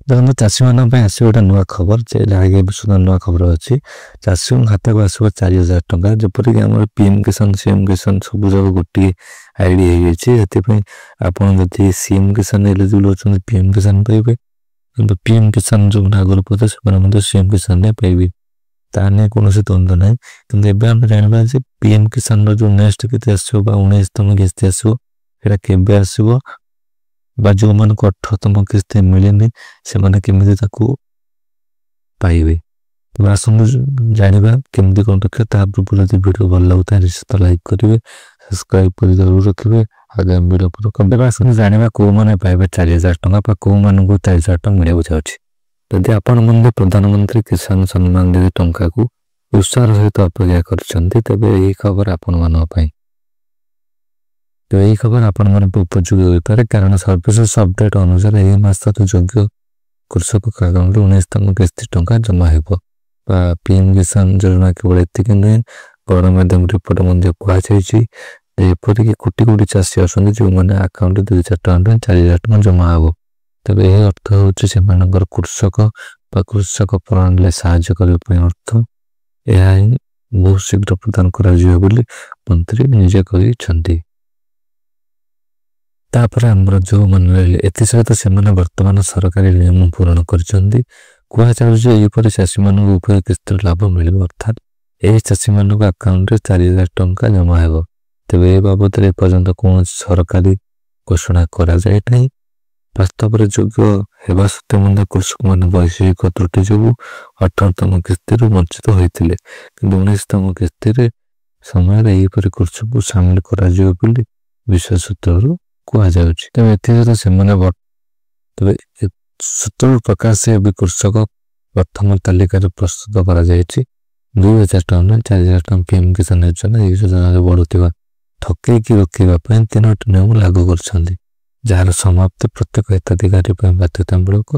ଦେଖନ୍ତୁ ଚାଷୀମାନଙ୍କ ପାଇଁ ଆସିବ ଗୋଟେ ନୂଆ ଖବର ଯାହାକି ଏବେ ସୁଦ୍ଧା ନୂଆ ଖବର ଅଛି। ଚାଷୀଙ୍କ ଖାତାକୁ ଆସିବ 4,000 ଟଙ୍କା। ଯେପରିକି ଆମର PM କିଷାନ CM କିଷାନ ସବୁ ଯାକ ଗୋଟିଏ ଆଇଡି ହେଇଯାଇଛି। ସେଥିପାଇଁ ଆପଣ ଯଦି CM କିଷାନ ଏଲିଜିବଲ୍ ଅଛନ୍ତି PM କିଷାନ ପାଇବେ, କିନ୍ତୁ PM କିଷାନ ଯେଉଁମାନେ ଆଗରୁ ପାଉଥିଲେ ସେମାନେ ମଧ୍ୟ CM କିଷାନରେ ପାଇବେ। ତା ନେଇ କୌଣସି ଦ୍ୱନ୍ଦ୍ୱ ନାହିଁ। କିନ୍ତୁ ଏବେ ଆମେ ଜାଣିବା ଯେ PM କିଷାନର ଯେଉଁ ନେକ୍ସଟ କିସ୍ତି ଆସିବ ବା 19ତମ କିସ୍ତି ଆସିବ ସେଇଟା କେବେ ଆସିବ ବା ଯେଉଁମାନଙ୍କୁ 18ତମ କିସ୍ତି ମିଳିନି ସେମାନେ କେମିତି ତାକୁ ପାଇବେ। ଆସନ୍ତୁ ଜାଣିବା କେମିତି କ'ଣ ରଖିବେ। ତା ପୂର୍ବରୁ ଯଦି ଭିଡ଼ିଓ ଭଲ ଲାଗୁଥାଏ ନିଶ୍ଚିତ ଲାଇକ୍ କରିବେ, ସବସ୍କ୍ରାଇବ୍ କରି ଜରୁର ରଖିବେ। ଆଗାମୀ ଭିଡ଼ିଓ ପରେ ଏବେ ଆସନ୍ତୁ ଜାଣିବା କେଉଁମାନେ ପାଇବେ 4,000 ଟଙ୍କା ବା କେଉଁମାନଙ୍କୁ 4,000 ଟଙ୍କା ମିଳିବାକୁ ଯାଉଛି। ଯଦି ଆପଣ ମଧ୍ୟ ପ୍ରଧାନମନ୍ତ୍ରୀ କିଷାନ ସମ୍ମାନ ନିଧି ଟଙ୍କାକୁ ଉତ୍ସାହର ସହିତ ଅପେକ୍ଷା କରିଛନ୍ତି ତେବେ ଏହି ଖବର ଆପଣମାନଙ୍କ ପାଇଁ। ତ ଏହି ଖବର ଆପଣମାନଙ୍କୁ ଉପଯୋଗୀ ହୋଇପାରେ, କାରଣ ସର୍ବଶେଷ ଅପଡେଟ୍ ଅନୁସାରେ ଏହି ମାସର ଯୋଗ୍ୟ କୃଷକ ଆକାଉଣ୍ଟରେ 19ତମ କିସ୍ତି ଟଙ୍କା ଜମା ହେବ। ବା PM କିଷାନ ଯୋଜନା କେବଳ ଏତିକି ନୁହେଁ, ଗଣମାଧ୍ୟମ ରିପୋର୍ଟ ମଧ୍ୟ କୁହାଯାଇଛି ଯେ ଏପରିକି କୋଟି କୋଟି ଚାଷୀ ଅଛନ୍ତି ଯେଉଁମାନେ ଆକାଉଣ୍ଟରେ 2,000 ଟଙ୍କା 4,000 ଟଙ୍କା ଜମା ହେବ। ତେବେ ଏହି ଅର୍ଥ ହେଉଛି ସେମାନଙ୍କର କୃଷକ ବା କୃଷକ ପ୍ରଣାଳୀରେ ସାହାଯ୍ୟ କରିବା ପାଇଁ ଅର୍ଥ। ଏହା ହିଁ ବହୁତ ଶୀଘ୍ର ପ୍ରଦାନ କରାଯିବ ବୋଲି ମନ୍ତ୍ରୀ ନିଜେ କହିଛନ୍ତି। ତାପରେ ଆମର ଯେଉଁମାନେ ରହିଲେ ଏଥିସହିତ ସେମାନେ ବର୍ତ୍ତମାନ ସରକାରୀ ନିୟମ ପୂରଣ କରିଛନ୍ତି। କୁହାଯାଉଛି ଏହିପରି ଚାଷୀମାନଙ୍କୁ ଉଭୟ କିସ୍ତିର ଲାଭ ମିଳିବ, ଅର୍ଥାତ୍ ଏହି ଚାଷୀମାନଙ୍କ ଆକାଉଣ୍ଟରେ 4,000 ଟଙ୍କା ଜମା ହେବ। ତେବେ ଏ ବାବଦରେ ଏପର୍ଯ୍ୟନ୍ତ କୌଣସି ସରକାରୀ ଘୋଷଣା କରାଯାଏ ନାହିଁ। ବାସ୍ତବରେ ଯୋଗ୍ୟ ହେବା ସତ୍ତ୍ୱେ ମଧ୍ୟ କୃଷକମାନେ ବୈଷୟିକ ତ୍ରୁଟି ଯୋଗୁଁ 18ତମ କିସ୍ତିରୁ ବଞ୍ଚିତ ହୋଇଥିଲେ, କିନ୍ତୁ 19ତମ କିସ୍ତିରେ ସମୟରେ ଏହିପରି କୃଷକଙ୍କୁ ସାମିଲ କରାଯିବ ବୋଲି ବିଶ୍ୱ ସୂତ୍ରରୁ କୁହାଯାଉଛି। ତେବେ ଏଥିସହିତ ସେମାନେ ତେବେ ସୂତ୍ରରୁ ପ୍ରକାଶ ଏବେ କୃଷକ ପ୍ରଥମ ତାଲିକାରେ ପ୍ରସ୍ତୁତ କରାଯାଇଛି। 2,000 ଟଙ୍କା 4,000 ଟଙ୍କା PM କିଷାନ ଯୋଜନା ଏହି ଯୋଜନାରେ ବଢ଼ୁଥିବା ଠକେଇକି ରୋକିବା ପାଇଁ 3ଟି ନିୟମ ଲାଗୁ କରିଛନ୍ତି, ଯାହାର ସମାପ୍ତି ପ୍ରତ୍ୟେକ ହିତାଧିକାରୀ ପାଇଁ ବାଧ୍ୟତାମୂଳକ।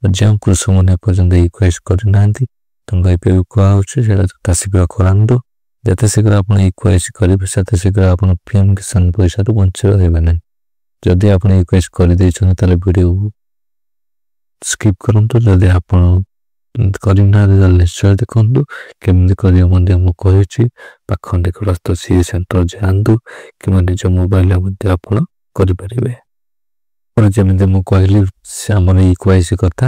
ଯେଉଁ କୃଷକମାନେ ଏପର୍ଯ୍ୟନ୍ତ ଇକ୍ୱାଇସ୍ କରିନାହାନ୍ତି ତାଙ୍କୁ ଏବେ କୁହାହେଉଛି ସେଇଟା ଯଥା ଶୀଘ୍ର କରାନ୍ତୁ। ଯେତେ ଶୀଘ୍ର ଆପଣ ଇକ୍ୱାଇସ୍ କରିବେ ସେତେ ଶୀଘ୍ର ଆପଣ PM କିଷାନ ପଇସାରୁ ବଞ୍ଚିତ ହେବେ ନାହିଁ। ଯଦି ଆପଣ ଇକ୍ୱାଇସ୍ କରିଦେଇଛନ୍ତି ତାହେଲେ ଭିଡ଼ିଓକୁ ସ୍କିପ୍ କରନ୍ତୁ। ଯଦି ଆପଣ କରିନାହାନ୍ତି ତାହେଲେ ନିଶ୍ଚୟ ଦେଖନ୍ତୁ। କେମିତି କରିବା ମଧ୍ୟ ମୁଁ କହିଛି। ପାଖ ନିକଟସ୍ଥ CA ସେଣ୍ଟର ଯାଆନ୍ତୁ କିମ୍ବା ନିଜ ମୋବାଇଲରେ ମଧ୍ୟ ଆପଣ କରିପାରିବେ। ଯେମିତି ମୁଁ କହିଲି ଆମର ଇକ୍ୱାଇସ୍ କଥା,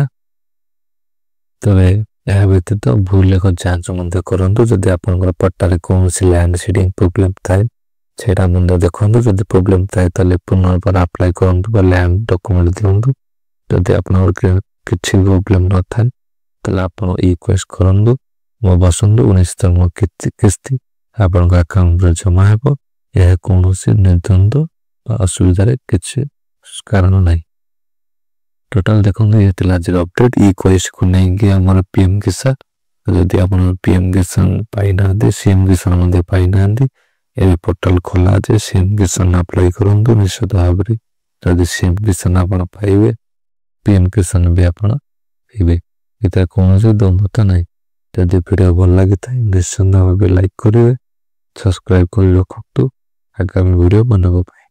ତେବେ ଏହା ବ୍ୟତୀତ ଭୁଲ ଲେଖ ଯାଞ୍ଚ ମଧ୍ୟ କରନ୍ତୁ। ଯଦି ଆପଣଙ୍କର ପଟ୍ଟାରେ କୌଣସି ଲ୍ୟାଣ୍ଡ ସିଡ଼ିଂ ପ୍ରୋବ୍ଲେମ୍ ଥାଏ ସେଇଟା ମଧ୍ୟ ଦେଖନ୍ତୁ। ଯଦି ପ୍ରୋବ୍ଲେମ୍ ଥାଏ ତାହେଲେ ପୁନର୍ବାର ଆପ୍ଲାଏ କରନ୍ତୁ ବା ଲ୍ୟାଣ୍ଡ ଡକୁମେଣ୍ଟ ଦିଅନ୍ତୁ। ଯଦି ଆପଣଙ୍କର କିଛି ପ୍ରୋବ୍ଲେମ୍ ନଥାଏ ତାହେଲେ ଆପଣ ଇକ୍ୱାଇସ୍ କରନ୍ତୁ। ମୋ ବସନ୍ତୁ 19ତମ କିସ୍ତି ଆପଣଙ୍କ ଆକାଉଣ୍ଟରେ ଜମା ହେବ। ଏହା କୌଣସି ନିର୍ଦ୍ୱନ୍ଦ୍ୱ ବା ଅସୁବିଧାରେ କିଛି କାରଣ ନାହିଁ। ଟୋଟାଲ ଦେଖନ୍ତୁ ଇଏ ଥିଲା ଆଜିର ଅପଡେଟ୍ ଇକ୍ୱାଇସ୍କୁ ନେଇକି ଆମର PM କିଷାନ। ଯଦି ଆପଣ PM କିଷାନ ପାଇନାହାନ୍ତି CM କିଷାନ ମଧ୍ୟ ପାଇନାହାନ୍ତି, ଏବେ ପୋର୍ଟାଲ ଖୋଲା ଅଛି। CM କିଷାନ ଆପ୍ଲାଏ କରନ୍ତୁ ନିଶ୍ଚିତ ଭାବରେ। ଯଦି CM କିଷାନ ଆପଣ ପାଇବେ PM କିଷାନ ବି ଆପଣ ପାଇବେ, ଏଥିରେ କୌଣସି ଦ୍ୱନ୍ଦ୍ୱତା ନାହିଁ। ଯଦି ଭିଡ଼ିଓ ଭଲ ଲାଗିଥାଏ ନିଶ୍ଚିନ୍ତ ଭାବେ ଲାଇକ୍ କରିବେ, ସବସ୍କ୍ରାଇବ୍ କରି ରଖନ୍ତୁ ଆଗାମୀ ଭିଡ଼ିଓ ବନାଇବା ପାଇଁ।